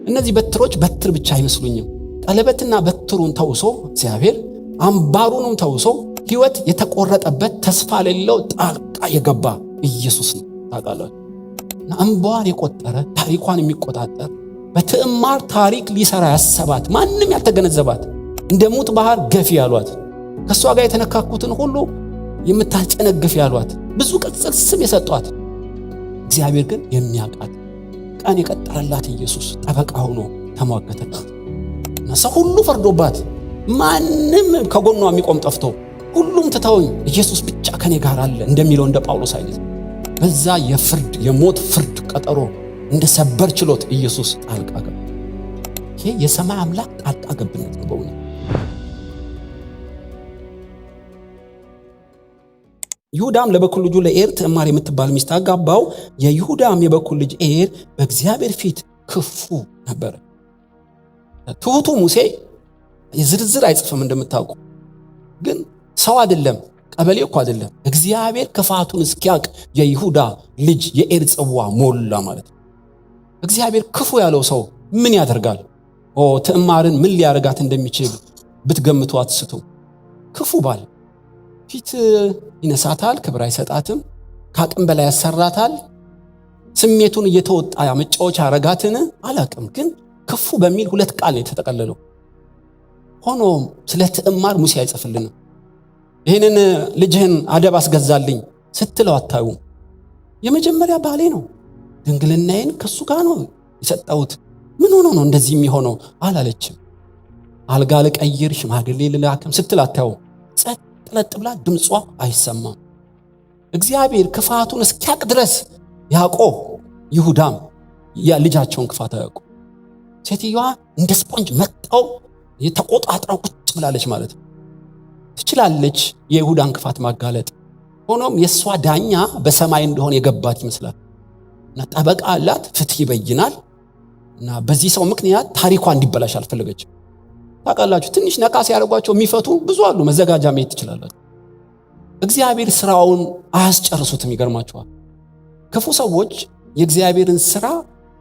እነዚህ በትሮች በትር ብቻ አይመስሉኝም። ቀለበትና በትሩን ተውሶ እግዚአብሔር አምባሩንም ተውሶ ሕይወት የተቆረጠበት ተስፋ የሌለው ጣልቃ የገባ ኢየሱስ ነው። ታውቃላችሁ። እና እንባዋን የቆጠረ ታሪኳን የሚቆጣጠር በትዕማር ታሪክ ሊሰራ ያሰባት ማንም ያልተገነዘባት እንደ ሙት ባህር ገፊ ያሏት ከሷ ጋር የተነካኩትን ሁሉ የምታጨነግፍ ያሏት ብዙ ቅጽል ስም የሰጧት እግዚአብሔር ግን የሚያውቃት ቀን የቀጠረላት ኢየሱስ ጠበቃ ሆኖ ተሟገተላት። እና ሰው ሁሉ ፈርዶባት ማንም ከጎኗ የሚቆም ጠፍቶ ሁሉም ትተውኝ ኢየሱስ ብቻ ከኔ ጋር አለ እንደሚለው እንደ ጳውሎስ አይነት በዛ የፍርድ የሞት ፍርድ ቀጠሮ እንደ ሰበር ችሎት ኢየሱስ ጣልቃ ገባ። ይሄ የሰማይ አምላክ ጣልቃ ገብነት ነው በእውነት። ይሁዳም ለበኩር ልጁ ለኤር ትዕማር የምትባል ሚስት አጋባው። የይሁዳም የበኩር ልጅ ኤር በእግዚአብሔር ፊት ክፉ ነበር። ትሁቱ ሙሴ ዝርዝር አይጽፍም እንደምታውቁ፣ ግን ሰው አይደለም ቀበሌ እኮ አይደለም። እግዚአብሔር ክፋቱን እስኪያቅ የይሁዳ ልጅ የኤር ጽዋ ሞላ ማለት ነው። እግዚአብሔር ክፉ ያለው ሰው ምን ያደርጋል? ትዕማርን ምን ሊያረጋት እንደሚችል ብትገምቱ አትስቱ። ክፉ ባል ፊት ይነሳታል፣ ክብር አይሰጣትም፣ ከአቅም በላይ ያሰራታል። ስሜቱን እየተወጣ መጫወቻ አረጋትን አላቅም። ግን ክፉ በሚል ሁለት ቃል ነው የተጠቀለለው። ሆኖም ስለ ትዕማር ሙሴ አይጽፍልንም። ይህንን ልጅህን አደብ አስገዛልኝ ስትለው አታዩም። የመጀመሪያ ባሌ ነው፣ ድንግልናዬን ከሱ ጋር ነው የሰጠሁት፣ ምን ሆኖ ነው እንደዚህ የሚሆነው አላለችም። አልጋ ልቀይር ሽማግሌ ልላክም ስትል አታዩም። ጸጥ ለጥ ብላ ድምጿ አይሰማም። እግዚአብሔር ክፋቱን እስኪያቅ ድረስ ያዕቆብ ይሁዳም የልጃቸውን ክፋት አያውቁ። ሴትዮዋ እንደ ስፖንጅ መጣው የተቆጣጥራው ቁጭ ብላለች ማለት ነው። ትችላለች የይሁዳን ክፋት ማጋለጥ። ሆኖም የሷ ዳኛ በሰማይ እንደሆነ የገባት ይመስላል። እና ጠበቃ አላት፣ ፍትህ ይበይናል። እና በዚህ ሰው ምክንያት ታሪኳ እንዲበላሽ አልፈለገችም። ታውቃላችሁ፣ ትንሽ ነቃ ሲያደርጓቸው የሚፈቱ ብዙ አሉ። መዘጋጃ መሄድ ትችላላችሁ። እግዚአብሔር ስራውን አያስጨርሱትም። ይገርማችኋል። ክፉ ሰዎች የእግዚአብሔርን ስራ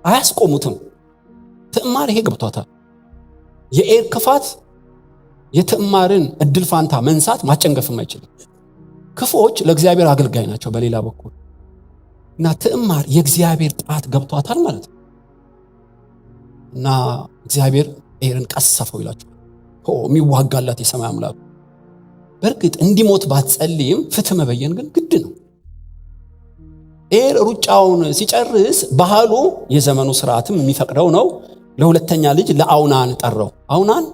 አያስቆሙትም። ትዕማር ይሄ ገብቷታል። የኤር ክፋት የትዕማርን እድል ፋንታ መንሳት ማጨንገፍም አይችልም። ክፉዎች ለእግዚአብሔር አገልጋይ ናቸው በሌላ በኩል። እና ትዕማር የእግዚአብሔር ጣት ገብቷታል ማለት ነው። እና እግዚአብሔር ኤርን ቀሰፈው ይላችኋል። የሚዋጋላት የሰማይ አምላክ። በእርግጥ እንዲሞት ባትጸልይም ፍትህ መበየን ግን ግድ ነው። ኤር ሩጫውን ሲጨርስ ባህሉ የዘመኑ ስርዓትም የሚፈቅደው ነው። ለሁለተኛ ልጅ ለአውናን ጠራው። አውናን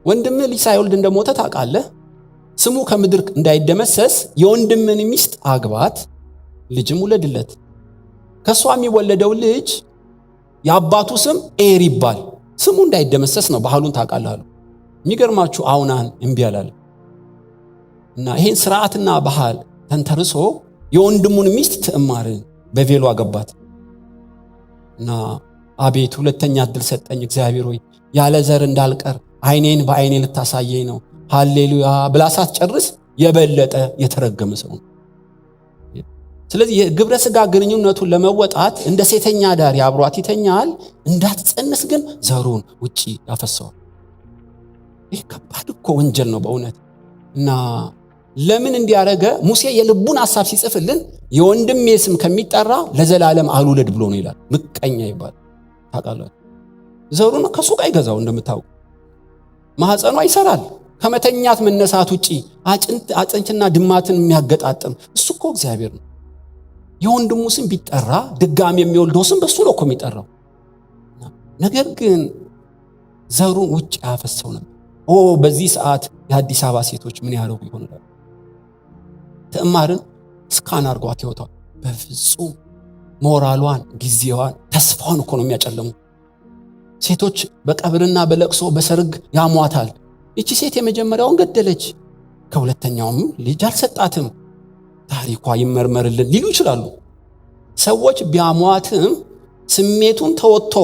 ወንድም ልጅ ሳይወልድ እንደሞተ ታውቃለህ። ስሙ ከምድር እንዳይደመሰስ የወንድምን ሚስት አግባት፣ ልጅም ውለድለት። ከሷ የሚወለደው ልጅ የአባቱ ስም ኤር ይባል፣ ስሙ እንዳይደመሰስ ነው። ባህሉን ታውቃለህ። የሚገርማችሁ አውናን እምቢ አላለ። እና ይሄን ስርዓትና ባህል ተንተርሶ የወንድሙን ሚስት ትዕማርን በቬሎ አገባት። እና አቤት ሁለተኛ እድል ሰጠኝ እግዚአብሔር ሆይ፣ ያለ ዘር እንዳልቀር አይኔን በአይኔ ልታሳየኝ ነው፣ ሃሌሉያ ብላ ሳትጨርስ የበለጠ የተረገመ ሰው ነው። ስለዚህ የግብረ ሥጋ ግንኙነቱን ለመወጣት እንደ ሴተኛ ዳሪ አብሯት ይተኛል። እንዳትጸንስ ግን ዘሩን ውጪ ያፈሰዋል። ይህ ከባድ እኮ ወንጀል ነው በእውነት። እና ለምን እንዲያረገ ሙሴ የልቡን ሐሳብ ሲጽፍልን የወንድሜ ስም ከሚጠራ ለዘላለም አልውለድ ብሎ ነው ይላል። ምቀኛ ይባል ታውቃላችሁ። ዘሩን ከሱ ጋር ይገዛው እንደምታውቁ ማህፀኗ ይሰራል። ከመተኛት መነሳት ውጪ አጥንትና ድማትን የሚያገጣጥም እሱ እኮ እግዚአብሔር ነው። የወንድሙ ስም ቢጠራ ድጋሚ የሚወልደው ስም በሱ ነው እኮ የሚጠራው። ነገር ግን ዘሩን ውጪ ያፈሰው ነበር። በዚህ ሰዓት የአዲስ አበባ ሴቶች ምን ያደርጉ ይሆናል? ትዕማርን ስካን አድርጓት ይወጣል። በፍጹም ሞራሏን፣ ጊዜዋን፣ ተስፋዋን እኮ ነው የሚያጨልሙ። ሴቶች በቀብርና በለቅሶ በሰርግ ያሟታል። እቺ ሴት የመጀመሪያውን ገደለች፣ ከሁለተኛውም ልጅ አልሰጣትም፣ ታሪኳ ይመርመርልን ሊሉ ይችላሉ። ሰዎች ቢያሟትም ስሜቱን ተወጥቶ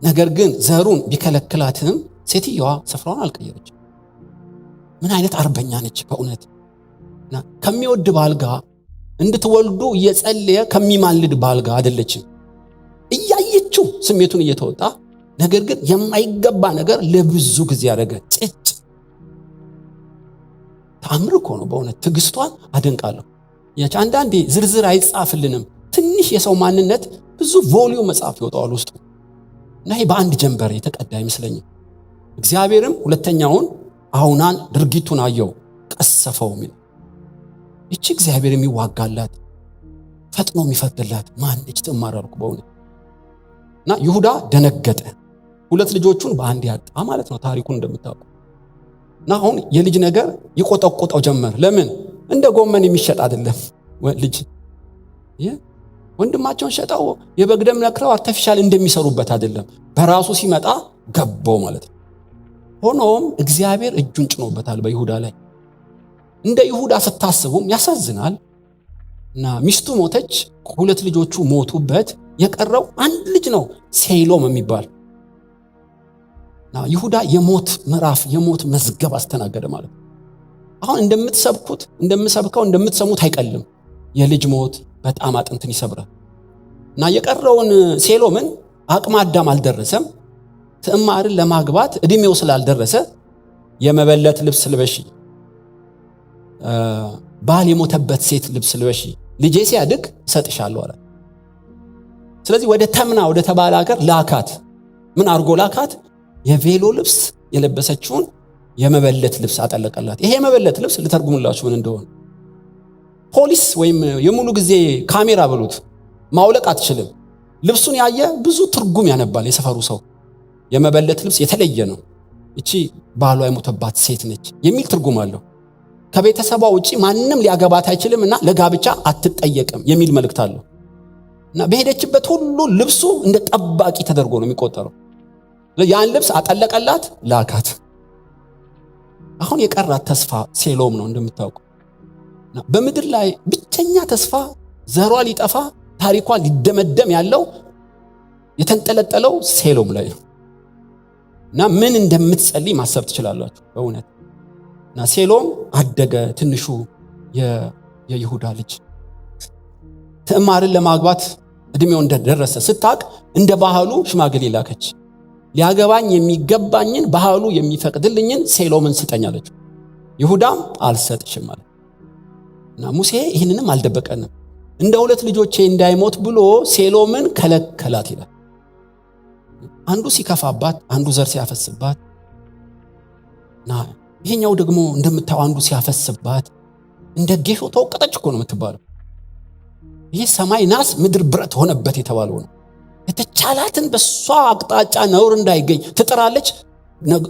ነገር ግን ዘሩን ቢከለክላትም ሴትየዋ ስፍራውን አልቀየረች። ምን አይነት አርበኛ ነች በእውነት! ከሚወድ ባል ጋር እንድትወልዱ እየጸለየ ከሚማልድ ባል ጋር አይደለችም። እያየችው ስሜቱን እየተወጣ ነገር ግን የማይገባ ነገር ለብዙ ጊዜ ያደረገ ጭጭ ተአምር እኮ ነው በእውነት። ትዕግስቷን አደንቃለሁ። ያች አንዳንዴ ዝርዝር አይጻፍልንም። ትንሽ የሰው ማንነት ብዙ ቮሊዩም መጽሐፍ ይወጣዋል ውስጡ እና ይሄ በአንድ ጀንበር የተቀዳ አይመስለኝም። እግዚአብሔርም ሁለተኛውን አሁናን ድርጊቱን አየው ቀሰፈው ሚል እቺ እግዚአብሔር የሚዋጋላት ፈጥኖ የሚፈትላት ማንነች ትዕማር አልኩ በእውነት። እና ይሁዳ ደነገጠ። ሁለት ልጆቹን በአንድ ያጣ ማለት ነው ታሪኩን እንደምታውቁ። እና አሁን የልጅ ነገር ይቆጠቆጠው ጀመር። ለምን? እንደ ጎመን የሚሸጥ አይደለም ልጅ። ወንድማቸውን ሸጠው የበግ ደም ነክረው አርቲፊሻል እንደሚሰሩበት አይደለም። በራሱ ሲመጣ ገባው ማለት ነው። ሆኖም እግዚአብሔር እጁን ጭኖበታል በይሁዳ ላይ። እንደ ይሁዳ ስታስቡም ያሳዝናል። እና ሚስቱ ሞተች፣ ሁለት ልጆቹ ሞቱበት። የቀረው አንድ ልጅ ነው ሴሎም የሚባል። እና ይሁዳ የሞት ምዕራፍ የሞት መዝገብ አስተናገደ ማለት ነው። አሁን እንደምሰብከው እንደምትሰሙት አይቀልም። የልጅ ሞት በጣም አጥንትን ይሰብራል። እና የቀረውን ሴሎምን አቅመ አዳም አልደረሰም። ትዕማርን ለማግባት እድሜው ስላልደረሰ የመበለት ልብስ ልበሺ፣ ባል የሞተበት ሴት ልብስ ልበሺ፣ ልጄ ሲያድግ እሰጥሻለሁ አለ። ስለዚህ ወደ ተምና ወደ ተባለ ሀገር ላካት። ምን አድርጎ ላካት? የቬሎ ልብስ የለበሰችውን የመበለት ልብስ አጠለቀላት። ይሄ የመበለት ልብስ ልተርጉምላችሁ ምን እንደሆነ። ፖሊስ ወይም የሙሉ ጊዜ ካሜራ ብሉት ማውለቅ አትችልም። ልብሱን ያየ ብዙ ትርጉም ያነባል የሰፈሩ ሰው። የመበለት ልብስ የተለየ ነው፣ እቺ ባሏ የሞተባት ሴት ነች የሚል ትርጉም አለው። ከቤተሰቧ ውጪ ማንም ሊያገባት አይችልም እና ለጋብቻ አትጠየቅም የሚል መልእክት አለው። እና በሄደችበት ሁሉ ልብሱ እንደ ጠባቂ ተደርጎ ነው የሚቆጠረው። ያን ልብስ አጠለቀላት፣ ላካት። አሁን የቀራት ተስፋ ሴሎም ነው እንደምታውቁ። በምድር ላይ ብቸኛ ተስፋ ዘሯ ሊጠፋ ታሪኳ ሊደመደም ያለው የተንጠለጠለው ሴሎም ላይ ነው። እና ምን እንደምትጸልይ ማሰብ ትችላላችሁ በእውነት። እና ሴሎም አደገ። ትንሹ የይሁዳ ልጅ ትዕማርን ለማግባት እድሜው እንደደረሰ ስታቅ እንደ ባህሉ ሽማግሌ ላከች። ሊያገባኝ የሚገባኝን ባህሉ የሚፈቅድልኝን ሴሎምን ስጠኝ አለች። ይሁዳም አልሰጥሽም አለ። እና ሙሴ ይህንንም አልደበቀንም። እንደ ሁለት ልጆቼ እንዳይሞት ብሎ ሴሎምን ከለከላት ይላል። አንዱ ሲከፋባት፣ አንዱ ዘር ሲያፈስባት፣ እና ይሄኛው ደግሞ እንደምታው አንዱ ሲያፈስባት እንደ ጌሾ ተወቀጠች እኮ ነው የምትባለው። ይህ ሰማይ ናስ ምድር ብረት ሆነበት የተባለው ነው። የተቻላትን በሷ አቅጣጫ ነውር እንዳይገኝ ትጥራለች።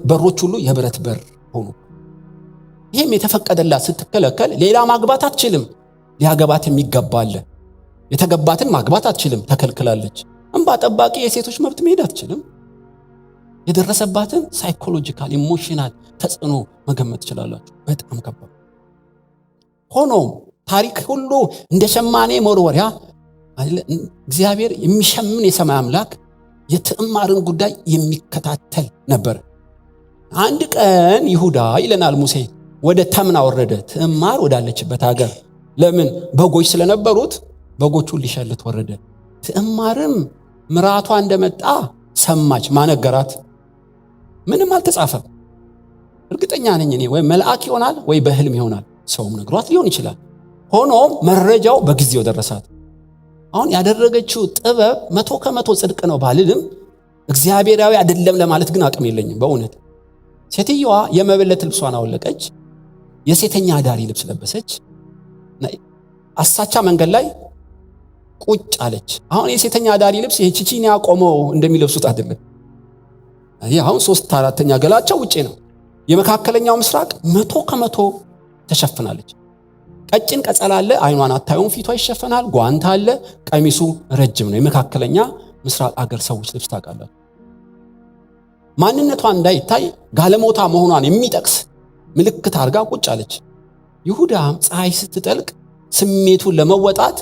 በሮች ሁሉ የብረት በር ሆኑ። ይህም የተፈቀደላት ስትከለከል ሌላ ማግባት አትችልም። ሊያገባት የሚገባለ የተገባትን ማግባት አትችልም፣ ተከልክላለች። እንባ ጠባቂ የሴቶች መብት መሄድ አትችልም። የደረሰባትን ሳይኮሎጂካል ኢሞሽናል ተጽዕኖ መገመት ትችላላችሁ። በጣም ከባድ። ሆኖም ታሪክ ሁሉ እንደ ሸማኔ መወርወሪያ እግዚአብሔር የሚሸምን የሰማይ አምላክ የትዕማርን ጉዳይ የሚከታተል ነበር። አንድ ቀን ይሁዳ ይለናል ሙሴ ወደ ተምና ወረደ፣ ትዕማር ወዳለችበት ሀገር። ለምን? በጎች ስለነበሩት በጎቹን ሊሸልት ወረደ። ትዕማርም ምራቷ እንደመጣ ሰማች። ማነገራት? ምንም አልተጻፈም። እርግጠኛ ነኝ እኔ ወይ መልአክ ይሆናል ወይ በህልም ይሆናል፣ ሰውም ነግሯት ሊሆን ይችላል። ሆኖም መረጃው በጊዜው ደረሳት። አሁን ያደረገችው ጥበብ 100% ጽድቅ ነው ባልልም እግዚአብሔራዊ አይደለም ለማለት ግን አቅም የለኝም በእውነት። ሴትየዋ የመበለት ልብሷን አወለቀች፣ የሴተኛ አዳሪ ልብስ ለበሰች፣ አሳቻ መንገድ ላይ ቁጭ አለች። አሁን የሴተኛ አዳሪ ልብስ የቺቺኒያ ቆመው እንደሚለብሱት አይደለም። ይሄ አሁን 3/4 ገላቸው ውጪ ነው። የመካከለኛው ምስራቅ 100% ተሸፍናለች። ቀጭን ቀጸላ አለ፣ አይኗን አታዩም፣ ፊቷ ይሸፈናል። ጓንት አለ፣ ቀሚሱ ረጅም ነው። የመካከለኛ ምስራቅ አገር ሰዎች ልብስ ታውቃላችሁ። ማንነቷን እንዳይታይ ጋለሞታ መሆኗን የሚጠቅስ ምልክት አድርጋ ቁጭ አለች። ይሁዳም ፀሐይ ስትጠልቅ ስሜቱን ለመወጣት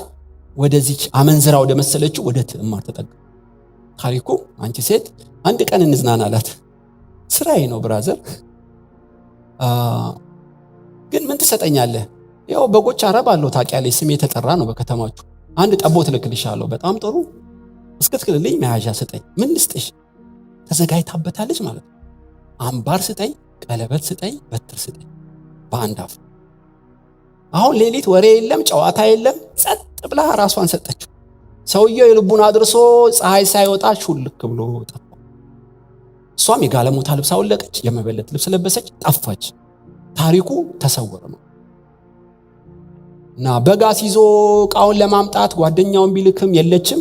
ወደዚች አመንዝራ ወደ መሰለችው ወደ ትዕማር ተጠጋ። ታሪኩ አንቺ ሴት አንድ ቀን እንዝናና አላት። ስራዬ ነው ብራዘር፣ ግን ምን ትሰጠኛለህ? ያው በጎች አረባለሁ ታውቂያለሽ፣ ስሜ የተጠራ ነው በከተማችሁ። አንድ ጠቦት ልክልሻለሁ። በጣም ጥሩ፣ እስክትክልልኝ መያዣ ስጠኝ። ምን ልስጥሽ? ተዘጋጅታበታለች ማለት ነው። አምባር ስጠኝ፣ ቀለበት ስጠኝ፣ በትር ስጠኝ በአንድ አፍ። አሁን ሌሊት ወሬ የለም፣ ጨዋታ የለም፣ ጸጥ ብላ ራሷን ሰጠችው። ሰውየው የልቡን አድርሶ ፀሐይ ሳይወጣ ሹልክ ብሎ ጠፋ። እሷም የጋለሞታ ልብስ አወለቀች፣ የመበለት ልብስ ለበሰች፣ ጠፋች። ታሪኩ ተሰወረ ነው። እና በጋስ ይዞ ዕቃውን ለማምጣት ጓደኛውን ቢልክም የለችም።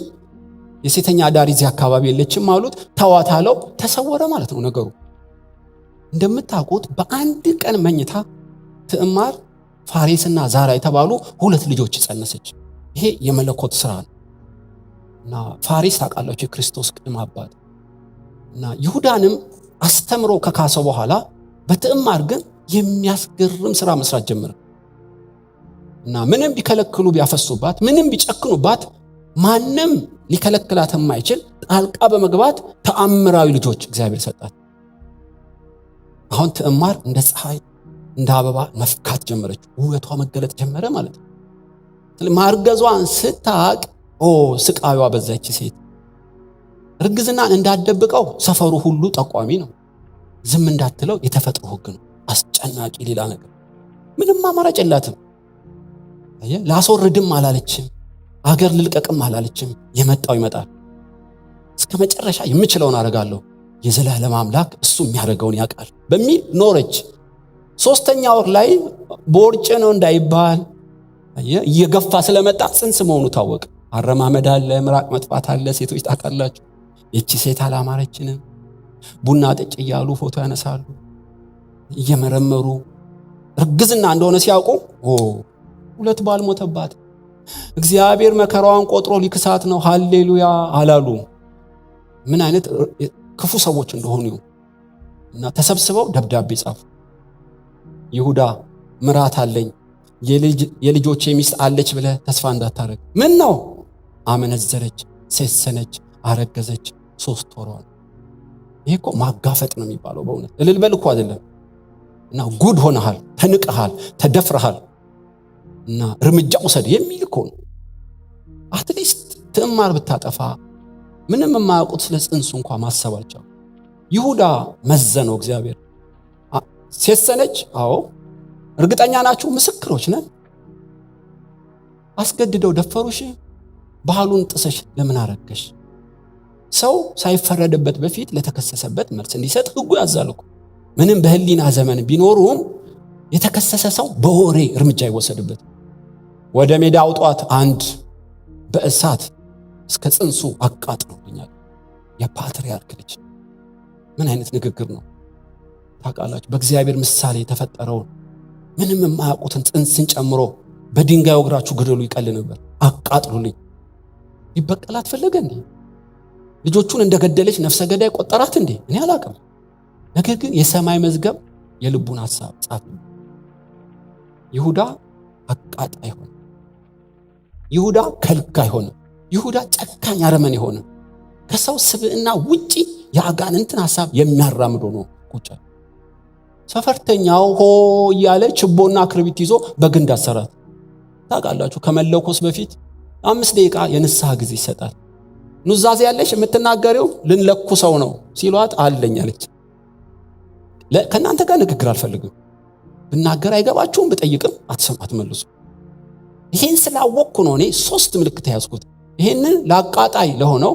የሴተኛ አዳሪ እዚህ አካባቢ የለችም አሉት። ተዋት አለው። ተሰወረ ማለት ነው ነገሩ። እንደምታውቁት በአንድ ቀን መኝታ ትዕማር ፋሬስና ዛራ የተባሉ 2 ልጆች ጸነሰች። ይሄ የመለኮት ስራ ነው። እና ፋሬስ ታውቃላችሁ የክርስቶስ ቅድመ አባት። እና ይሁዳንም አስተምሮ ከካሰው በኋላ በትዕማር ግን የሚያስገርም ስራ መስራት ጀመረ። እና ምንም ቢከለክሉ ቢያፈሱባት፣ ምንም ቢጨክኑባት ማንም ሊከለክላት የማይችል ጣልቃ በመግባት ተአምራዊ ልጆች እግዚአብሔር ሰጣት። አሁን ትዕማር እንደ ፀሐይ እንደ አበባ መፍካት ጀመረች። ውበቷ መገለጥ ጀመረ ማለት ነው። ማርገዟን ስታቅ ስቃዩዋ በዛች ሴት። እርግዝናን እንዳደብቀው ሰፈሩ ሁሉ ጠቋሚ ነው። ዝም እንዳትለው የተፈጥሮ ሕግ ነው። አስጨናቂ ሌላ ነገር ምንም አማራጭ የላትም። ላስወርድም አላለችም፣ አገር ልልቀቅም አላለችም። የመጣው ይመጣል፣ እስከ መጨረሻ የምችለውን አደርጋለሁ፣ የዘላለም አምላክ እሱ የሚያደርገውን ያውቃል በሚል ኖረች። 3ኛ ወር ላይ ቦርጭ ነው እንዳይባል እየገፋ ስለመጣ ጽንስ መሆኑ ታወቀ። አረማመድ አለ፣ ምራቅ መጥፋት አለ። ሴቶች ታውቃላችሁ፣ እቺ ሴት አላማረችንም። ቡና ጠጭ እያሉ ፎቶ ያነሳሉ እየመረመሩ። እርግዝና እንደሆነ ሲያውቁ 2 ባል ሞተባት፣ እግዚአብሔር መከራዋን ቆጥሮ ሊክሳት ነው ሃሌሉያ አላሉ። ምን አይነት ክፉ ሰዎች እንደሆኑ እና ተሰብስበው ደብዳቤ ጻፉ። ይሁዳ ምራት አለኝ፣ የልጆቼ ሚስት አለች ብለህ ተስፋ እንዳታረግ። ምን ነው አመነዘረች፣ ሴሰነች፣ አረገዘች፣ 3 ወሯ። ይሄ እኮ ማጋፈጥ ነው የሚባለው። በእውነት እልል በል እኮ አይደለም። እና ጉድ ሆነሃል፣ ተንቀሃል፣ ተደፍረሃል እና እርምጃ ውሰድ የሚል እኮ ነው። አትሊስት ትዕማር ብታጠፋ ምንም የማያውቁት ስለ ጽንሱ እንኳን ማሰባቸው። ይሁዳ መዘነው እግዚአብሔር። ሴሰነች፣ አዎ እርግጠኛ ናችሁ? ምስክሮች ነን። አስገድደው ደፈሩሽ፣ ባህሉን ጥሰሽ ለምን አረገሽ? ሰው ሳይፈረድበት በፊት ለተከሰሰበት መልስ እንዲሰጥ ሕጉ ያዛል እኮ። ምንም በህሊና ዘመን ቢኖሩም የተከሰሰ ሰው በወሬ እርምጃ ይወሰድበት። ወደ ሜዳ አውጧት፣ አንድ በእሳት እስከ ጽንሱ አቃጥሎኛል። የፓትርያርክ ልጅ ምን አይነት ንግግር ነው ታውቃላችሁ? በእግዚአብሔር ምሳሌ የተፈጠረውን ምንም የማያውቁትን ጽንስን ጨምሮ በድንጋይ ወግራችሁ ግደሉ ይቀል ነበር። አቃጥሉልኝ። ይበቀላት ፈለገ እንዴ? ልጆቹን እንደገደለች ነፍሰ ገዳይ ቆጠራት እንዴ? እኔ አላቅም። ነገር ግን የሰማይ መዝገብ የልቡን ሐሳብ ጻፈ። ይሁዳ አቃጣይ ሆነ። ይሁዳ ከልካይ ሆነ። ይሁዳ ጨካኝ አረመኔ ሆነ። ከሰው ስብዕና ውጪ የአጋንንትን ሐሳብ የሚያራምዶ ነው። ቁጭ ሰፈርተኛው ሆ እያለ ችቦና ክርቢት ይዞ በግንድ አሰራት። ታውቃላችሁ ከመለኮስ በፊት 5 ደቂቃ የንስሐ ጊዜ ይሰጣል። ኑዛዜ ያለሽ የምትናገሪው ልንለኩሰው ነው ሲሏት አለኝ አለች። ከእናንተ ጋር ንግግር አልፈልግም፣ ብናገር አይገባችሁም፣ ብጠይቅም አትመልሱ። ይሄን ስላወቅኩ ነው እኔ 3 ምልክት ያዝኩት። ይሄንን ለአቃጣይ ለሆነው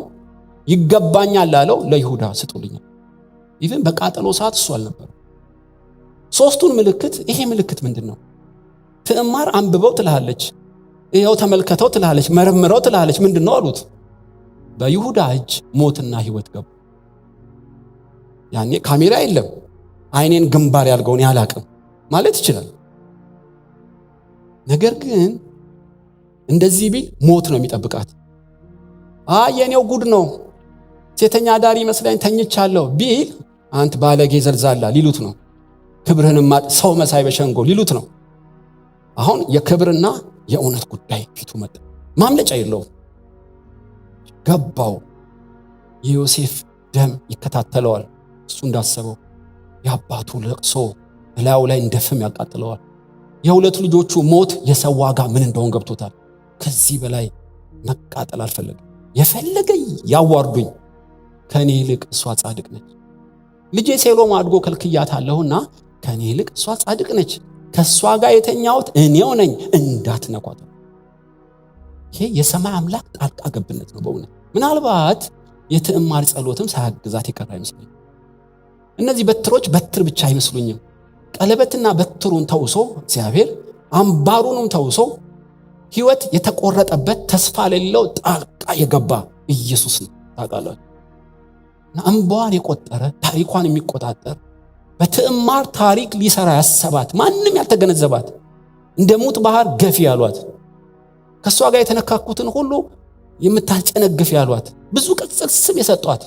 ይገባኛል ላለው ለይሁዳ ስጡልኝ። ኢቭን በቃጠሎ ሰዓት እሱ አልነበረ። 3ቱን ምልክት። ይሄ ምልክት ምንድነው? ትዕማር አንብበው ትላለች፣ ይሄው ተመልከተው ትላለች፣ መርምረው ትላለች። ምንድነው አሉት? በይሁዳ እጅ ሞትና ሕይወት ገቡ። ያኔ ካሜራ የለም፣ አይኔን ግንባር ያልገውን ያላቅም ማለት ይችላል። ነገር ግን እንደዚህ ቢል ሞት ነው የሚጠብቃት። የኔው ጉድ ነው ሴተኛ ዳሪ መስላኝ ተኝቻለሁ ቢል አንተ ባለጌ ዘልዛላ ሊሉት ነው። ክብርህንማ ሰው መሳይ በሸንጎ ሊሉት ነው። አሁን የክብርና የእውነት ጉዳይ ፊቱ መጣ። ማምለጫ የለውም። ገባው። የዮሴፍ ደም ይከታተለዋል። እሱ እንዳሰበው የአባቱ ለቅሶ እላዩ ላይ እንደፍም ያቃጥለዋል። የሁለት ልጆቹ ሞት የሰው ዋጋ ምን እንደሆነ ገብቶታል። ከዚህ በላይ መቃጠል አልፈለገም። የፈለገ ያዋርዱኝ፣ ከኔ ይልቅ እሷ ጻድቅ ነች። ልጄ ሴሎም አድጎ ከልክያታለሁና ከኔ ይልቅ እሷ ጻድቅ ነች። ከሷ ጋር የተኛሁት እኔው ነኝ፣ እንዳትነኳት። ይሄ የሰማይ አምላክ ጣልቃ ገብነት ነው በእውነት። ምናልባት የትዕማር ጸሎትም ሳያግዛት የቀረ አይመስለኝም። እነዚህ በትሮች በትር ብቻ አይመስሉኝም። ቀለበትና በትሩን ተውሶ እግዚአብሔር አምባሩንም ተውሶ ሕይወት የተቆረጠበት ተስፋ የሌለው ጣልቃ የገባ ኢየሱስ ነው። ታውቃላችሁ። እና እንባዋን የቆጠረ ታሪኳን የሚቆጣጠር በትዕማር ታሪክ ሊሰራ ያሰባት ማንም ያልተገነዘባት እንደ ሙት ባህር ገፊ ያሏት ከሷ ጋር የተነካኩትን ሁሉ የምታጨነግፍ ያሏት ብዙ ቅጽል ስም የሰጧት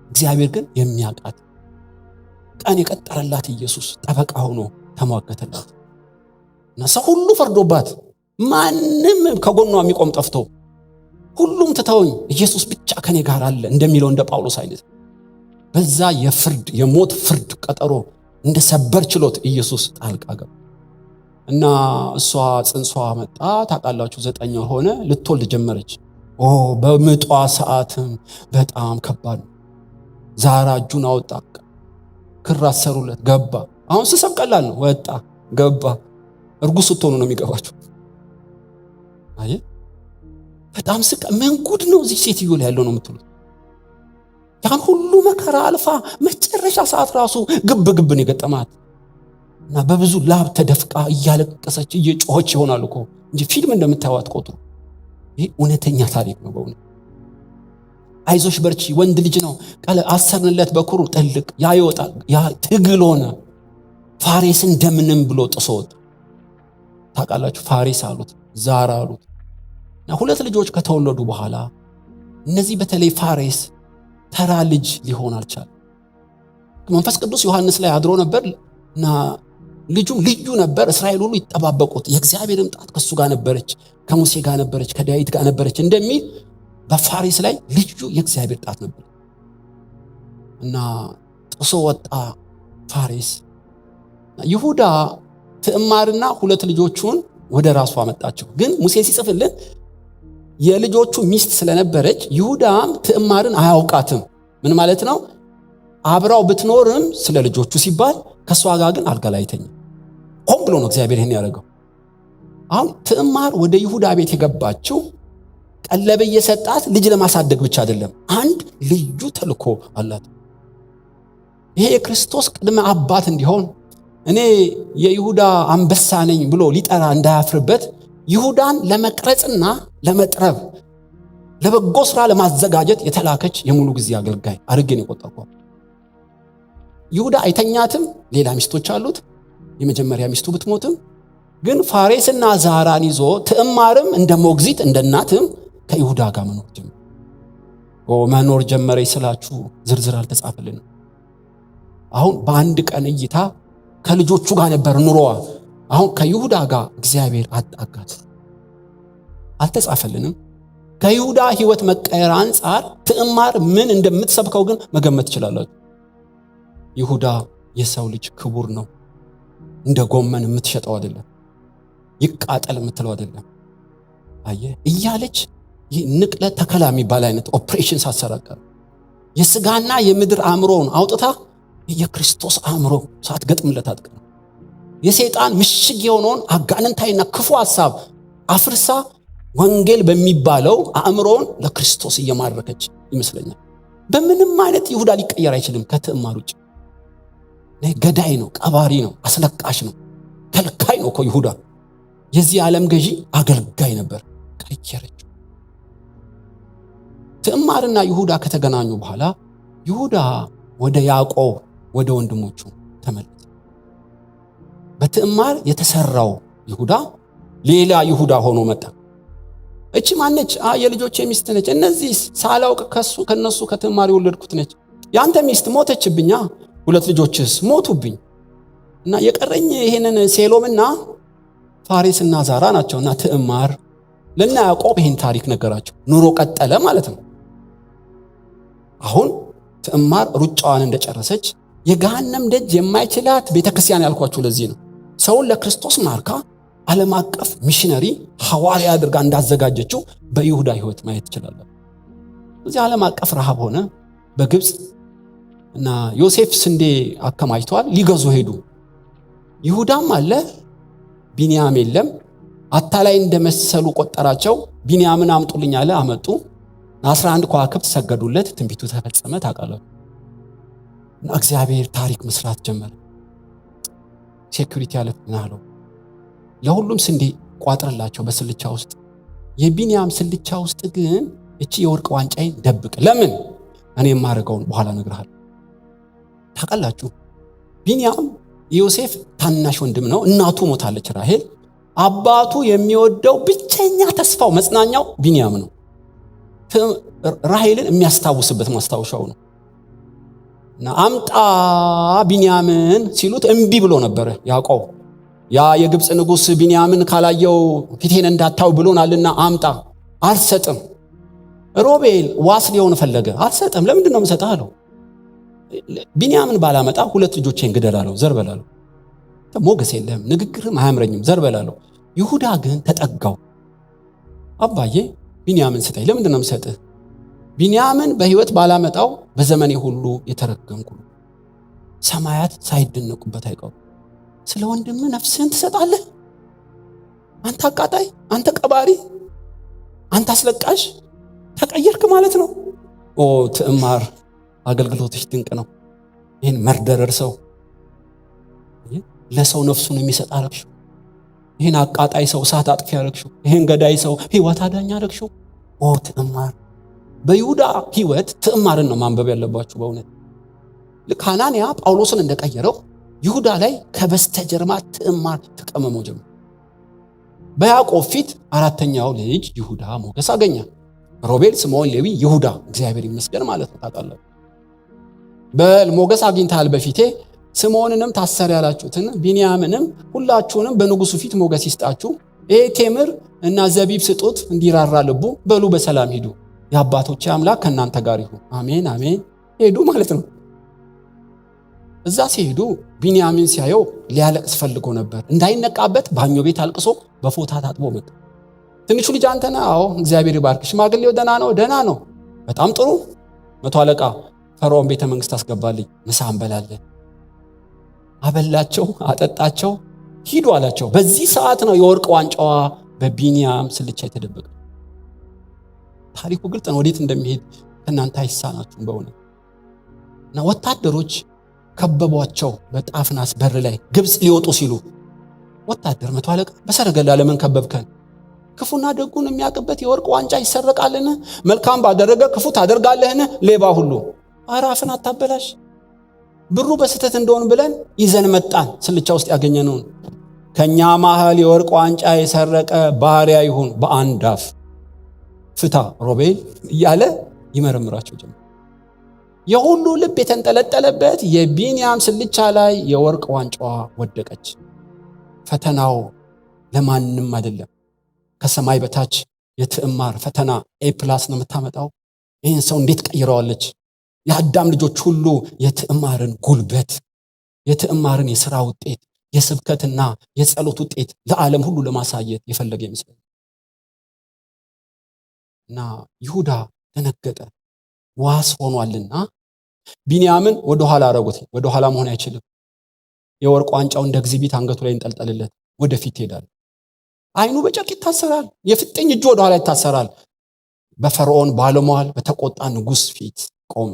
እግዚአብሔር ግን የሚያውቃት ቀን የቀጠረላት ኢየሱስ ጠበቃ ሆኖ ተሟገተላት። እና ሰው ሁሉ ፈርዶባት ማንም ከጎኗ የሚቆም ጠፍቶ ሁሉም ትተውኝ ኢየሱስ ብቻ ከኔ ጋር አለ እንደሚለው እንደ ጳውሎስ አይነት በዛ የፍርድ የሞት ፍርድ ቀጠሮ እንደ ሰበር ችሎት ኢየሱስ ጣልቃ ገባ። እና እሷ ጽንሷ መጣ። ታውቃላችሁ 9 ወር ሆነ፣ ልትወልድ ጀመረች። በምጧ ሰዓትም በጣም ከባድ ነው። ዛራ እጁን አወጣ፣ ክር አሰሩለት፣ ገባ። አሁን ስሰብ ቀላል ነው፣ ወጣ ገባ። እርጉዝ ስትሆኑ ነው የሚገባችሁ። አየ በጣም ስቃ ምን ጉድ ነው እዚህ ሴትዮ ላይ ያለው ነው የምትሉት። ያን ሁሉ መከራ አልፋ መጨረሻ ሰዓት ራሱ ግብግብን የገጠማት እና በብዙ ላብ ተደፍቃ እያለቀሰች እየጮኸች ይሆናል እኮ እንጂ ፊልም እንደምታዩት ቆጥሩ። ይህ እውነተኛ ታሪክ ነው በእውነት። አይዞሽ በርቺ፣ ወንድ ልጅ ነው ቃል አሰርንለት በኩሩ ጥልቅ ያ ይወጣል። ያ ትግል ሆነ። ፋሬስ እንደምንም ብሎ ጥሶ ወጣ። ታውቃላችሁ ፋሬስ አሉት፣ ዛራ አሉት። እና 2 ልጆች ከተወለዱ በኋላ እነዚህ በተለይ ፋሬስ ተራ ልጅ ሊሆን አልቻለም። መንፈስ ቅዱስ ዮሐንስ ላይ አድሮ ነበር እና ልጁም ልዩ ነበር። እስራኤል ሁሉ ይጠባበቁት። የእግዚአብሔርም ጣት ከሱ ጋር ነበረች፣ ከሙሴ ጋር ነበረች፣ ከዳዊት ጋር ነበረች እንደሚል በፋሬስ ላይ ልዩ የእግዚአብሔር ጣት ነበር። እና ጥሶ ወጣ ፋሬስ። ይሁዳ ትዕማርና 2 ልጆቹን ወደ ራሱ አመጣቸው። ግን ሙሴ ሲጽፍልን የልጆቹ ሚስት ስለነበረች ይሁዳም ትዕማርን አያውቃትም። ምን ማለት ነው? አብራው ብትኖርም ስለ ልጆቹ ሲባል ከሷ ጋር ግን አልጋ ላይ አይተኛም። ሆን ብሎ ነው እግዚአብሔር ይሄን ያደረገው። አሁን ትዕማር ወደ ይሁዳ ቤት የገባችው ቀለብ እየሰጣት ልጅ ለማሳደግ ብቻ አይደለም። አንድ ልዩ ተልኮ አላት። ይሄ የክርስቶስ ቅድመ አባት እንዲሆን እኔ የይሁዳ አንበሳ ነኝ ብሎ ሊጠራ እንዳያፍርበት ይሁዳን ለመቅረጽና ለመጥረብ ለበጎ ስራ ለማዘጋጀት የተላከች የሙሉ ጊዜ አገልጋይ አድርጌን የቆጠርኳት። ይሁዳ አይተኛትም፣ ሌላ ሚስቶች አሉት። የመጀመሪያ ሚስቱ ብትሞትም ግን ፋሬስና ዛራን ይዞ ትዕማርም እንደ ሞግዚት እንደ እናትም ከይሁዳ ጋር መኖር ጀመረ። ይስላችሁ ዝርዝር አልተጻፈልንም። አሁን በአንድ ቀን እይታ ከልጆቹ ጋር ነበር ኑሮዋ። አሁን ከይሁዳ ጋር እግዚአብሔር አጣጋት። አልተጻፈልንም። ከይሁዳ ህይወት መቀየር አንጻር ትዕማር ምን እንደምትሰብከው ግን መገመት ትችላላችሁ። ይሁዳ የሰው ልጅ ክቡር ነው፣ እንደ ጎመን የምትሸጠው አይደለም፣ ይቃጠል የምትለው አይደለም። አየ እያለች ይህ ንቅለ ተከላ የሚባል አይነት ኦፕሬሽን ሳሰራቀር የስጋና የምድር አእምሮውን አውጥታ የክርስቶስ አእምሮ ሳትገጥምለት አትቀር። የሰይጣን ምሽግ የሆነውን አጋንንታይና ክፉ ሐሳብ አፍርሳ ወንጌል በሚባለው አእምሮውን ለክርስቶስ እየማረከች ይመስለኛል። በምንም አይነት ይሁዳ ሊቀየር አይችልም ከትዕማር ውጭ። ገዳይ ነው፣ ቀባሪ ነው፣ አስለቃሽ ነው፣ ከልካይ ነው እኮ ይሁዳ። የዚህ ዓለም ገዢ አገልጋይ ነበር። ቀየረች። ትዕማርና ይሁዳ ከተገናኙ በኋላ ይሁዳ ወደ ያዕቆብ ወደ ወንድሞቹ ተመለሰ። በትዕማር የተሰራው ይሁዳ ሌላ ይሁዳ ሆኖ መጣ። እቺ ማነች? የልጆቼ ሚስት ነች። እነዚህ ሳላውቅ ከነሱ ከትዕማር የወለድኩት ነች። ያንተ ሚስት ሞተችብኛ፣ 2 ልጆችስ ሞቱብኝ እና የቀረኝ ይሄንን ሴሎምና ፋሬስና ዛራ ናቸውና ትዕማር ለና ያዕቆብ ይሄን ታሪክ ነገራቸው። ኑሮ ቀጠለ ማለት ነው። አሁን ትዕማር ሩጫዋን እንደጨረሰች የገሃነም ደጅ የማይችላት ቤተክርስቲያን ያልኳችሁ ለዚህ ነው። ሰውን ለክርስቶስ ማርካ ዓለም አቀፍ ሚሽነሪ ሐዋርያ አድርጋ እንዳዘጋጀችው በይሁዳ ህይወት ማየት ይችላል። እዚህ ዓለም አቀፍ ረሃብ ሆነ በግብፅ እና ዮሴፍ ስንዴ አከማችቷል፣ ሊገዙ ሄዱ። ይሁዳም አለ፣ ቢንያም የለም። አታላይ እንደመሰሉ ቆጠራቸው። ቢንያምን አምጡልኝ አለ፣ አመጡ። 11 ከዋክብት ሰገዱለት፣ ትንቢቱ ተፈጸመ። ታውቃላችሁ። እና እግዚአብሔር ታሪክ መስራት ጀመረ። ሴኩሪቲ አለው፣ ለሁሉም ስንዴ ቋጥርላቸው በስልቻ ውስጥ፣ የቢንያም ስልቻ ውስጥ ግን እቺ የወርቅ ዋንጫዬን ደብቅ። ለምን? እኔ የማደርገውን በኋላ እነግርሃለሁ። ታውቃላችሁ፣ ቢንያም ዮሴፍ ታናሽ ወንድም ነው። እናቱ ሞታለች ራሔል። አባቱ የሚወደው ብቸኛ ተስፋው መጽናኛው ቢንያም ነው። ራሔልን የሚያስታውስበት ማስታወሻው ነው። እና አምጣ ቢንያምን ሲሉት እምቢ ብሎ ነበረ ያዕቆብ። ያ የግብፅ ንጉሥ ቢንያምን ካላየው ፊቴን እንዳታው ብሎናልና አምጣ። አልሰጥም። ሮቤል ዋስ ሊሆን ፈለገ። አልሰጥም። ለምንድን ነው የምሰጥህ አለው። ቢንያምን ባላመጣ 2 ልጆቼን ግደል አለው። ዘርበል አለው። ሞገስ የለህም፣ ንግግርም አያምረኝም፣ ዘርበል አለው። ይሁዳ ግን ተጠጋው። አባዬ ቢንያምን ስጠኝ። ለምንድን ነው የምሰጥህ? ቢንያምን በሕይወት ባላመጣው በዘመኔ ሁሉ የተረገምኩ ነው። ሰማያት ሳይደነቁበት አይቀሩ። ስለ ወንድም ነፍስህን ትሰጣለህ? አንተ አቃጣይ፣ አንተ ቀባሪ፣ አንተ አስለቃሽ ተቀየርክ ማለት ነው። ኦ ትዕማር፣ አገልግሎትሽ ድንቅ ነው። ይህን መርደረር ሰው ለሰው ነፍሱን የሚሰጥ አረግሽው። ይህን አቃጣይ ሰው እሳት አጥፊ አረግሽው። ይህን ገዳይ ሰው ሕይወት አዳኝ አረግሽው። ኦ ትዕማር። በይሁዳ ሕይወት ትዕማርን ነው ማንበብ ያለባችሁ በእውነት። ልክ ሐናንያ ጳውሎስን እንደቀየረው ይሁዳ ላይ ከበስተጀርባ ትዕማር ተቀመመው ጀመረ። በያዕቆብ ፊት 4ተኛው ልጅ ይሁዳ ሞገስ አገኘ። ሮቤል፣ ስምዖን፣ ሌዊ፣ ይሁዳ እግዚአብሔር ይመስገን ማለት ነው። ታውቃላችሁ። በል ሞገስ አግኝታል በፊቴ። ስምዖንንም ታሰር ያላችሁትን ቢንያምንም ሁላችሁንም በንጉሱ ፊት ሞገስ ይስጣችሁ። ይሄ ቴምር እና ዘቢብ ስጡት እንዲራራ ልቡ። በሉ በሰላም ሂዱ። የአባቶቼ አምላክ ከእናንተ ጋር ይሁን። አሜን አሜን። ሄዱ ማለት ነው። እዛ ሲሄዱ ቢንያምን ሲያየው ሊያለቅስ ፈልጎ ነበር። እንዳይነቃበት ባኞ ቤት አልቅሶ በፎታ ታጥቦ መጣ። ትንሹ ልጅ አንተ ነህ? አዎ። እግዚአብሔር ይባርክ። ሽማግሌው ደህና ነው? ደህና ነው። በጣም ጥሩ። 100 አለቃ ፈርዖን ቤተ መንግስት አስገባልኝ፣ ምሳ እንበላለን። አበላቸው፣ አጠጣቸው፣ ሂዱ አላቸው። በዚህ ሰዓት ነው የወርቅ ዋንጫዋ በቢንያም ስልቻ የተደበቀ። ታሪኩ ግልጥ ነው። ወዴት እንደሚሄድ ከእናንተ አይሳናችሁም በእውነት። እና ወታደሮች ከበቧቸው በጣፍናስ በር ላይ ግብፅ ሊወጡ ሲሉ። ወታደር 100 አለቃ በሰረገላ ለምን ከበብከን? ክፉና ደጉን የሚያውቅበት የወርቅ ዋንጫ ይሰረቃልን? መልካም ባደረገ ክፉ ታደርጋለህን? ሌባ ሁሉ አራፍን አታበላሽ። ብሩ በስተት እንደሆን ብለን ይዘን መጣን። ስልቻ ውስጥ ያገኘነውን ከኛ መሃል የወርቅ ዋንጫ የሰረቀ ባሪያ ይሁን በአንድ አፍ ፍታ ሮቤል እያለ ይመረምራቸው ጀመር። የሁሉ ልብ የተንጠለጠለበት የቢንያም ስልቻ ላይ የወርቅ ዋንጫዋ ወደቀች። ፈተናው ለማንም አይደለም። ከሰማይ በታች የትዕማር ፈተና ኤፕላስ ነው የምታመጣው። ይህን ሰው እንዴት ቀይረዋለች? የአዳም ልጆች ሁሉ የትዕማርን ጉልበት፣ የትዕማርን የሥራ ውጤት፣ የስብከትና የጸሎት ውጤት ለዓለም ሁሉ ለማሳየት የፈለገ ይመስላል። እና ይሁዳ ደነገጠ። ዋስ ሆኗልና ቢንያምን ወደ ኋላ አረጉት። ወደ ኋላ መሆን አይችልም። የወርቅ ዋንጫው እንደ ኤግዚቢት አንገቱ ላይ እንጠልጠልለት። ወደፊት ይሄዳል። አይኑ በጨርቅ ይታሰራል። የፍጥኝ እጁ ወደ ኋላ ይታሰራል። በፈርዖን ባለሟል በተቆጣ ንጉሥ ፊት ቆመ።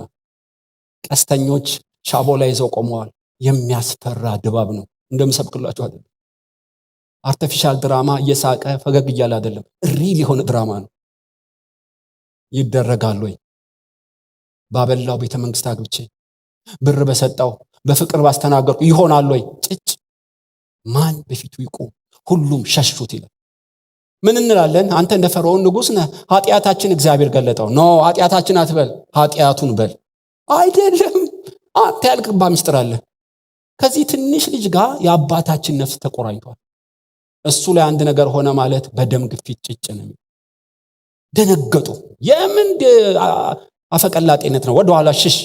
ቀስተኞች ሻቦላ ይዘው ቆመዋል። የሚያስፈራ ድባብ ነው። እንደምሰብክላችሁ አይደለም። አርቲፊሻል ድራማ እየሳቀ ፈገግ እያለ አይደለም። ሪል የሆነ ድራማ ነው። ይደረጋል ወይ? ባበላው ቤተ መንግስት አግብቼ ብር በሰጣው በፍቅር ባስተናገርኩ ይሆናል ወይ? ጭጭ። ማን በፊቱ ይቆም? ሁሉም ሸሹት ይላል። ምን እንላለን? አንተ እንደ ፈርዖን ንጉሥ ነህ። ኃጢአታችን እግዚአብሔር ገለጠው። ኖ ኃጢአታችን አትበል፣ ኃጢአቱን በል። አይደለም፣ አንተ ያልገባ ምስጢር አለ። ከዚህ ትንሽ ልጅ ጋር የአባታችን ነፍስ ተቆራኝቷል። እሱ ላይ አንድ ነገር ሆነ ማለት በደም ግፊት ጭጭ ነው። ደነገጡ። የምን አፈቀላጤነት ነው? ወደኋላ ሽሽ።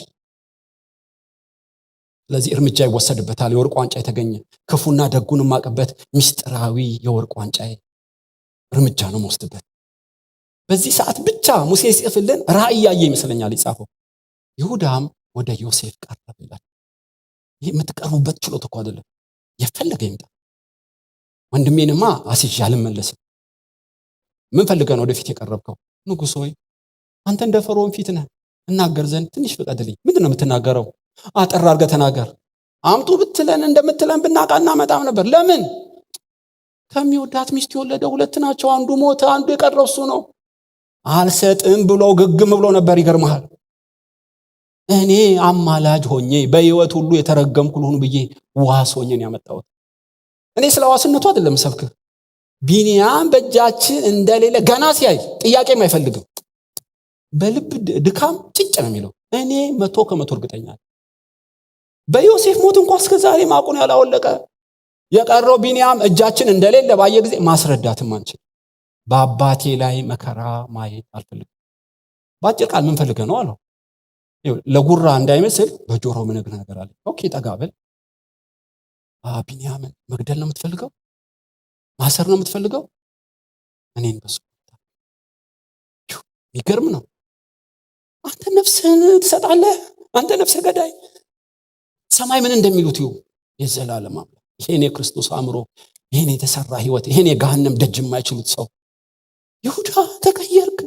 ስለዚህ እርምጃ ይወሰድበታል። የወርቅ ዋንጫ የተገኘ ክፉና ደጉን ማቀበት ምስጢራዊ የወርቅ ዋንጫ እርምጃ ነው መወስድበት። በዚህ ሰዓት ብቻ ሙሴ ሲጽፍልን ራእይ ያየ ይመስለኛል የጻፈው። ይሁዳም ወደ ዮሴፍ ቀረበ ይላል። ይሄ የምትቀርቡበት ችሎት እኮ አይደለም። የፈለገ ይምጣ፣ ወንድሜንማ አስይዤ አልመለስም። ምን ፈልገህ ነው ወደፊት የቀረብከው? ንጉሥ ሆይ አንተ እንደ ፈርዖን ፊት ነህ፣ እናገር ዘንድ ትንሽ ፍቀድልኝ። ምንድን ነው የምትናገረው? አጠር አድርገህ ተናገር። አምጡ ብትለን እንደምትለን ብናውቅ እናመጣም ነበር። ለምን? ከሚወዳት ሚስት የወለደ 2 ናቸው፣ አንዱ ሞተ፣ አንዱ የቀረው እሱ ነው። አልሰጥም ብሎ ግግም ብሎ ነበር። ይገርምሃል። እኔ አማላጅ ሆኜ በህይወት ሁሉ የተረገምኩ ልሁን ብዬ ዋስ ሆኜ ነው ያመጣሁት። እኔ ስለ ዋስነቱ አይደለም ሰብክ። ቢንያም በእጃችን እንደሌለ ገና ሲያይ ጥያቄም አይፈልግም። በልብ ድካም ጭጭ ነው የሚለው። እኔ 100% እርግጠኛ ነኝ በዮሴፍ ሞት እንኳን እስከ ዛሬ ማቁን ያላወለቀ የቀረው ቢንያም እጃችን እንደሌለ ባየ ጊዜ ማስረዳትም አንችል። በአባቴ ላይ መከራ ማየት አልፈልግም። ባጭር ቃል ምን ፈልገህ ነው አለው። ለጉራ እንዳይመስል በጆሮ ምንግር ነገር አለ። ኦኬ ጠጋበል። ቢንያምን መግደል ነው የምትፈልገው? ማሰር ነው የምትፈልገው? እኔን በሱ ይገርም ነው። አንተ ነፍስህን ትሰጣለህ? አንተ ነፍሰ ገዳይ! ሰማይ ምን እንደሚሉት ይሁ የዘላለም አምላክ፣ ይሄን የክርስቶስ አእምሮ፣ ይሄን የተሰራ ህይወት፣ ይሄን የገሃነም ደጅ የማይችሉት ሰው። ይሁዳ ተቀየርክ፣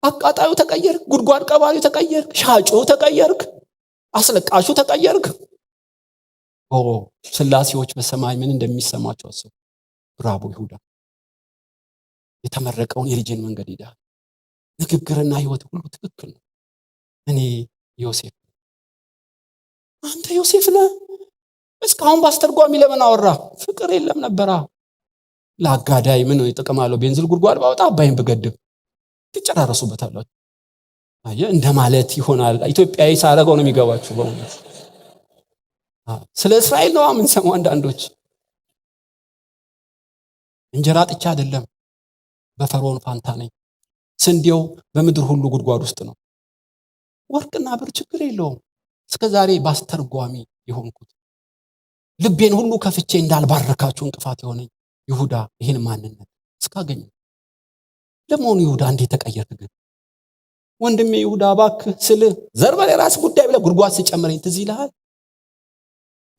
አቃጣዩ ተቀየርክ፣ ጉድጓድ ቀባሪው ተቀየርክ፣ ሻጩ ተቀየርክ፣ አስለቃሹ ተቀየርክ። ስላሴዎች በሰማይ ምን እንደሚሰማቸው አስቡ። ብራቮ ይሁዳ፣ የተመረቀውን የልጅን መንገድ ሄደሃል። ንግግርና ህይወት ሁሉ ትክክል ነው። እኔ ዮሴፍ፣ አንተ ዮሴፍ ነህ። እስካሁን ባስተርጓሚ ለምን አወራ? ፍቅር የለም ነበራ። ለአጋዳይ ምን ጥቅም አለው? ቤንዝል ጉድጓድ ባወጣ አባይን ብገድብ ትጨራረሱበታላችሁ። አየህ እንደማለት ይሆናል። ኢትዮጵያዊ ሳረገው ነው የሚገባችሁ። በእውነት ስለ እስራኤል ነው የምንሰማው። አንዳንዶች እንጀራ ጥቻ አይደለም በፈርዖን ፋንታ ነኝ። ስንዴው በምድር ሁሉ ጉድጓድ ውስጥ ነው። ወርቅና ብር ችግር የለውም። እስከ ዛሬ ባስተርጓሚ የሆንኩት ልቤን ሁሉ ከፍቼ እንዳልባረካችሁ እንቅፋት የሆነኝ ይሁዳ ይሄን ማንነት እስካገኝ። ለመሆኑ ይሁዳ እንዴት ተቀየርክ ግን? ወንድሜ ይሁዳ እባክህ ስልህ ዘርበል የራስ ጉዳይ ብለህ ጉድጓድ ሲጨምረኝ ትዝ ይልሃል?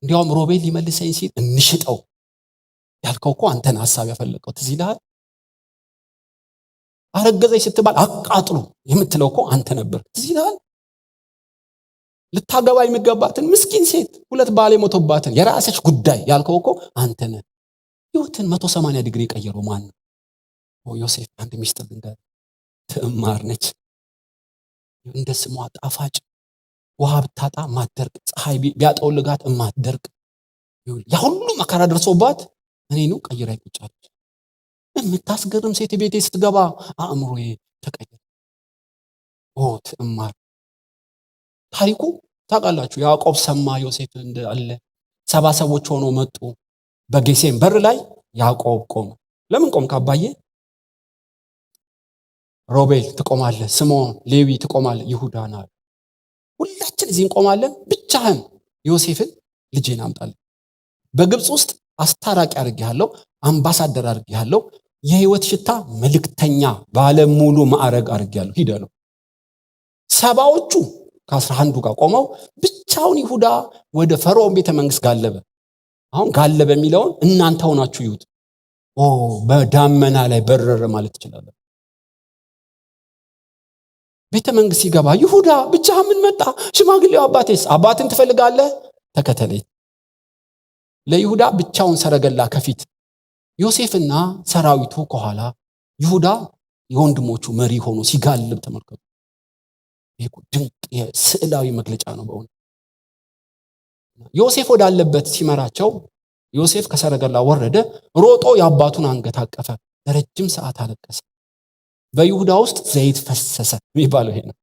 እንዲያውም ሮቤል ሊመልሰኝ ሲል እንሽጠው ያልከው እኮ አንተን ሐሳብ ያፈለቀው ትዝ ይልሃል? አረገዘች ስትባል አቃጥሉ የምትለው እኮ አንተ ነበር። ትዝ ይልሃል? ልታገባ የሚገባትን ምስኪን ሴት 2 ባል የሞተባትን የራስሽ ጉዳይ ያልከው እኮ አንተ ነህ። ህይወትን 180 ዲግሪ ቀየረው ማን ነው? ዮሴፍ። አንድ ሚስጥር ድንገር ትዕማር ነች። እንደ ስሟ ጣፋጭ፣ ውሃ ብታጣ ማትደርቅ፣ ፀሐይ ቢያጠውልጋት ማትደርቅ፣ ያ ሁሉ መከራ ደርሶባት እኔኑ ቀይራ ይቁጫለች። የምታስገርም ሴት ቤቴ ስትገባ አእምሮዬ ተቀየረ። ትዕማር። ታሪኩ ታውቃላችሁ። ያዕቆብ ሰማ ዮሴፍ እንዳለ 70 ሰዎች ሆኖ መጡ። በጌሴም በር ላይ ያዕቆብ ቆመ። ለምን ቆምክ አባዬ? ሮቤል ትቆማለህ፣ ስምዖን፣ ሌዊ ትቆማለህ፣ ይሁዳ ና። ሁላችን እዚህ እንቆማለን። ብቻህን ዮሴፍን ልጄን አምጣልኝ። በግብፅ ውስጥ አስታራቂ አድርጌሃለሁ፣ አምባሳደር አድርጌሃለሁ፣ የህይወት ሽታ መልእክተኛ፣ ባለሙሉ ማዕረግ አድርጌሃለሁ። ሂድ አለው። 70ዎቹ ከ11ዱ ጋር ቆመው ብቻውን ይሁዳ ወደ ፈርዖን ቤተ መንግስት ጋለበ። አሁን ጋለበ የሚለውን እናንተ ሆናችሁ ይሁት። በዳመና ላይ በረረ ማለት ትችላለን። ቤተ መንግስት ሲገባ ይሁዳ ብቻህን ምን መጣ? ሽማግሌው አባቴስ? አባትን ትፈልጋለህ? ተከተለኝ። ለይሁዳ ብቻውን ሰረገላ ከፊት፣ ዮሴፍና ሰራዊቱ ከኋላ፣ ይሁዳ የወንድሞቹ መሪ ሆኖ ሲጋልብ ተመልከቱ። ይሄ ድንቅ የስዕላዊ መግለጫ ነው በእውነት። ዮሴፍ ወዳለበት ሲመራቸው ዮሴፍ ከሰረገላ ወረደ፣ ሮጦ የአባቱን አንገት አቀፈ፣ ለረጅም ሰዓት አለቀሰ። በይሁዳ ውስጥ ዘይት ፈሰሰ የሚባለው ይሄ ነው።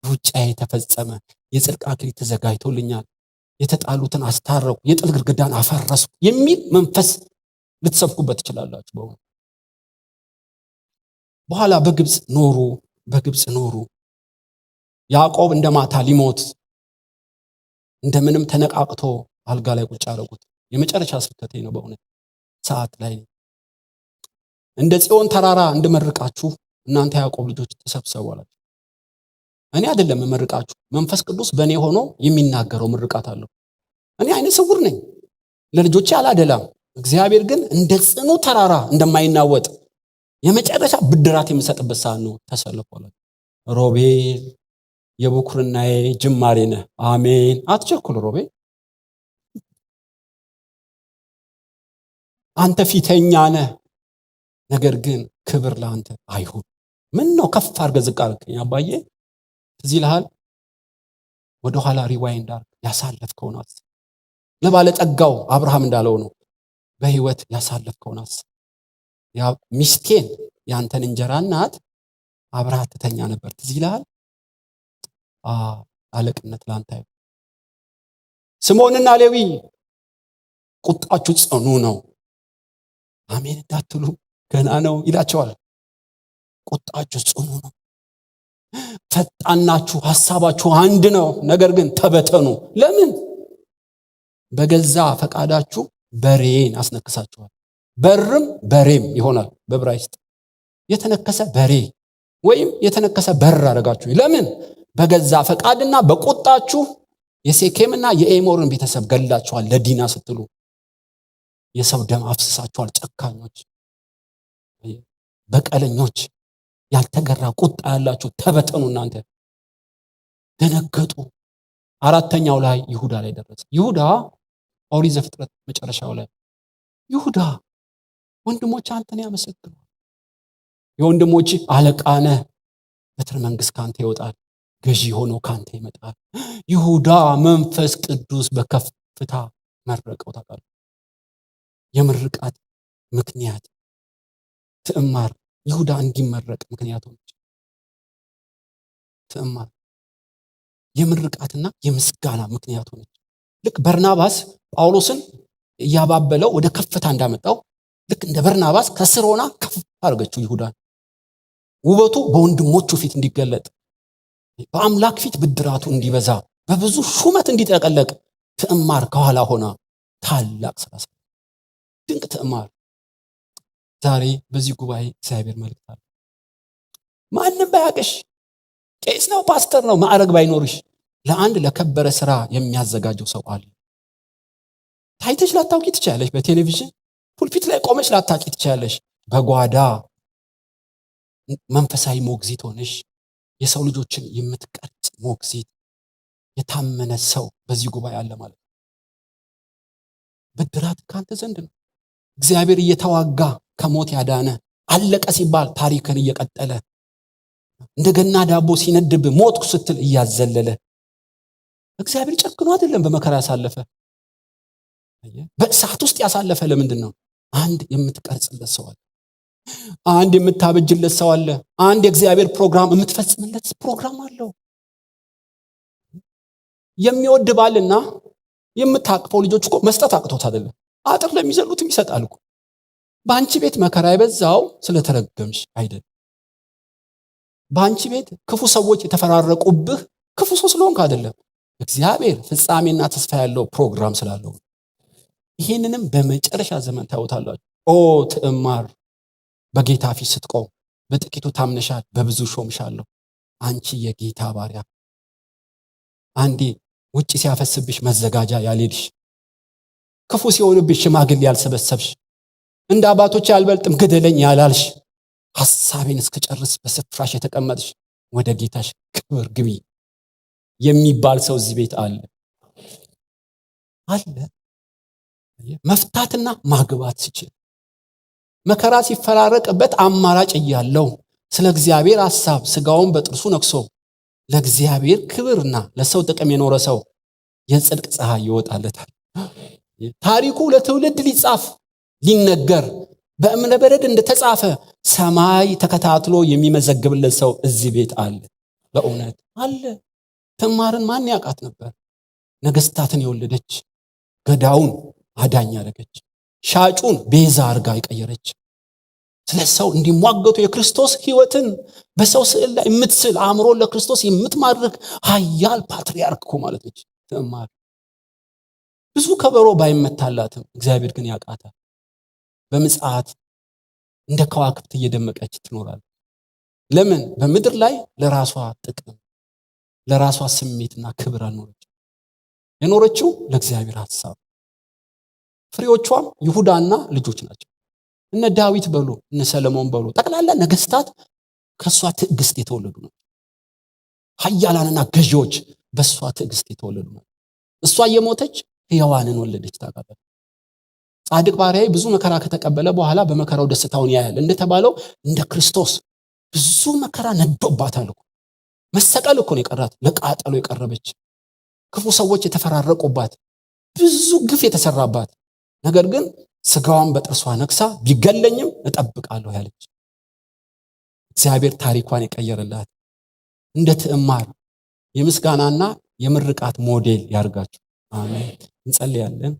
ሩጫዬ ተፈጸመ፣ የጽድቅ አክሊል ተዘጋጅቶልኛል፣ የተጣሉትን አስታረቁ፣ የጥል ግድግዳን አፈረስኩ የሚል መንፈስ ልትሰብኩበት ትችላላችሁ በእውነት። በኋላ በግብፅ ኖሩ። ያዕቆብ እንደማታ ሊሞት እንደምንም ተነቃቅቶ አልጋ ላይ ቁጭ አደረጉት። የመጨረሻ ስብከቴ ነው በእውነት። ሰዓት ላይ እንደ ጽዮን ተራራ እንድመርቃችሁ እናንተ ያዕቆብ ልጆች ተሰብሰቡ አላቸው። እኔ አይደለም መርቃችሁ፣ መንፈስ ቅዱስ በእኔ ሆኖ የሚናገረው ምርቃት አለው። እኔ አይነ ስውር ነኝ፣ ለልጆቼ አላደላም። እግዚአብሔር ግን እንደ ጽኑ ተራራ እንደማይናወጥ የመጨረሻ ብድራት የምሰጥበት ሰዓት ነው። ተሰልፎ አላቸው። ሮቤል የብኩርናዬ ጅማሬ ነህ። አሜን። አትቸኩል ሮቤል፣ አንተ ፊተኛ ነህ። ነገር ግን ክብር ለአንተ አይሁን። ምን ነው ከፍ አድርገህ ዝቅ አልከኝ አባዬ? ትዝ ይልሃል? ወደኋላ ሪዋይንድ አድርግ። ያሳለፍከውን አስብ። ለባለጠጋው አብርሃም እንዳለው ነው፣ በህይወት ያሳለፍከውን አስብ። ያ ሚስቴን ያንተን እንጀራ እናት አብረሃት ትተኛ ነበር። ትዝ ይልሃል? አለቅነት ላንተ አይሁን። ስምዖንና ሌዊ ቁጣችሁ ጽኑ ነው። አሜን እንዳትሉ ገና ነው ይላቸዋል። ቁጣችሁ ጽኑ ነው፣ ፈጣናችሁ፣ ሐሳባችሁ አንድ ነው፣ ነገር ግን ተበተኑ። ለምን? በገዛ ፈቃዳችሁ በሬን አስነክሳችኋል። በርም በሬም ይሆናል በዕብራይስጥ። የተነከሰ በሬ ወይም የተነከሰ በር አደረጋችሁ። ለምን? በገዛ ፈቃድና በቁጣችሁ የሴኬምና የኤሞርን ቤተሰብ ገላችኋል። ለዲና ስትሉ የሰው ደም አፍስሳችኋል። ጨካኞች፣ በቀለኞች፣ ያልተገራ ቁጣ ያላችሁ ተበተኑ። እናንተ ደነገጡ። አራተኛው ላይ ይሁዳ ላይ ደረሰ። ይሁዳ ኦሪት ዘፍጥረት መጨረሻው ላይ ይሁዳ ወንድሞች አንተን ያመሰግኑ፣ የወንድሞች አለቃ ነህ፣ በትረ መንግስት ካንተ ይወጣል፣ ገዢ ሆኖ ካንተ ይመጣል። ይሁዳ መንፈስ ቅዱስ በከፍታ መረቀው። ታውቃለህ? የምርቃት ምክንያት ትዕማር ይሁዳ እንዲመረቅ ምክንያት ሆነች። ትዕማር የምርቃትና የምስጋና ምክንያት ሆነች። ልክ በርናባስ ጳውሎስን እያባበለው ወደ ከፍታ እንዳመጣው ልክ እንደ በርናባስ ከስር ሆና ከፍ አድርገችው ይሁዳን። ውበቱ በወንድሞቹ ፊት እንዲገለጥ፣ በአምላክ ፊት ብድራቱ እንዲበዛ፣ በብዙ ሹመት እንዲጠቀለቅ ትዕማር ከኋላ ሆና ታላቅ ስራ ሰራ። ድንቅ ትዕማር። ዛሬ በዚህ ጉባኤ እግዚአብሔር መልእክት አለ። ማንም ባያቅሽ፣ ቄስ ነው ፓስተር ነው ማዕረግ ባይኖርሽ፣ ለአንድ ለከበረ ስራ የሚያዘጋጀው ሰው አለ። ታይተሽ ላታውቂ ትችያለሽ። በቴሌቪዥን ፑልፒት ላይ ቆመሽ ላታውቂ ትችያለሽ። በጓዳ መንፈሳዊ ሞግዚት ሆነሽ የሰው ልጆችን የምትቀርጽ ሞግዚት፣ የታመነ ሰው በዚህ ጉባኤ አለ ማለት ነው። ብድራት ካንተ ዘንድ ነው። እግዚአብሔር እየተዋጋ ከሞት ያዳነ፣ አለቀ ሲባል ታሪክን እየቀጠለ፣ እንደገና ዳቦ ሲነድብ ሞትኩ ስትል እያዘለለ፣ እግዚአብሔር ጨክኖ አይደለም በመከራ ያሳለፈ፣ በእሳት ውስጥ ያሳለፈ። ለምንድን ነው? አንድ የምትቀርጽለት ሰው አለ፣ አንድ የምታበጅለት ሰው አለ፣ አንድ የእግዚአብሔር ፕሮግራም የምትፈጽምለት ፕሮግራም አለው። የሚወድ ባልና የምታቅፈው ልጆች እኮ መስጠት አቅቶት አይደለም፣ አጥር ለሚዘሉትም ይሰጣል እኮ። በአንቺ ቤት መከራ የበዛው ስለተረገምሽ አይደለም። በአንቺ ቤት ክፉ ሰዎች የተፈራረቁብህ ክፉ ሰው ስለሆንክ አይደለም። እግዚአብሔር ፍጻሜና ተስፋ ያለው ፕሮግራም ስላለው። ይሄንንም በመጨረሻ ዘመን ታዩታላችሁ። ኦ ትዕማር፣ በጌታ ፊት ስትቆም በጥቂቱ ታምነሻል፣ በብዙ ሾምሻለሁ። አንቺ የጌታ ባሪያ፣ አንዴ ውጪ ሲያፈስብሽ መዘጋጃ ያልሄድሽ፣ ክፉ ሲሆንብሽ ሽማግሌ ያልሰበሰብሽ፣ እንደ አባቶች ያልበልጥም ግደለኝ ያላልሽ፣ ሐሳቤን እስከጨርስ በስፍራሽ የተቀመጥሽ፣ ወደ ጌታሽ ክብር ግቢ የሚባል ሰው እዚህ ቤት አለ አለ። መፍታትና ማግባት ሲችል፣ መከራ ሲፈራረቅበት አማራጭ እያለው፣ ስለ እግዚአብሔር ሐሳብ ስጋውን በጥርሱ ነክሶ ለእግዚአብሔር ክብርና ለሰው ጥቅም የኖረ ሰው የጽድቅ ፀሐይ ይወጣለታል። ታሪኩ ለትውልድ ሊጻፍ ሊነገር በእምነ በረድ እንደተጻፈ ሰማይ ተከታትሎ የሚመዘግብለት ሰው እዚህ ቤት አለ። በእውነት አለ። ትዕማርን ማን ያውቃት ነበር? ነገስታትን የወለደች፣ ገዳውን አዳኝ ያደረገች፣ ሻጩን ቤዛ አርጋ የቀየረች፣ ስለ ሰው እንዲሟገቱ የክርስቶስ ሕይወትን በሰው ስዕል ላይ የምትስል አእምሮን ለክርስቶስ የምትማርክ ኃያል ፓትርያርክ እኮ ማለት ነች ትዕማር። ብዙ ከበሮ ባይመታላትም እግዚአብሔር ግን ያውቃታል። በምጽአት እንደ ከዋክብት እየደመቀች ትኖራለች። ለምን? በምድር ላይ ለራሷ ጥቅም ለራሷ ስሜትና ክብር አልኖረችም። የኖረችው ለእግዚአብሔር ሐሳብ። ፍሬዎቿም ይሁዳና ልጆች ናቸው። እነ ዳዊት በሉ እነ ሰለሞን በሉ ጠቅላላ ነገስታት ከሷ ትዕግስት የተወለዱ ነው። ኃያላንና ገዢዎች በሷ ትዕግስት የተወለዱ ነው። እሷ የሞተች ሕያዋንን ወለደች። ታውቃለህ፣ ጻድቅ ባሪያዬ ብዙ መከራ ከተቀበለ በኋላ በመከራው ደስታውን ያያል እንደተባለው እንደ ክርስቶስ ብዙ መከራ ነዶባታል እኮ። መሰቀል እኮ ነው የቀራት፣ ለቃጠሎ የቀረበች፣ ክፉ ሰዎች የተፈራረቁባት፣ ብዙ ግፍ የተሰራባት፣ ነገር ግን ስጋዋን በጥርሷ ነክሳ ቢገለኝም እጠብቃለሁ ያለች፣ እግዚአብሔር ታሪኳን የቀየረላት እንደ ትዕማር የምስጋናና የምርቃት ሞዴል ያርጋችሁ። አሜን። እንጸልያለን።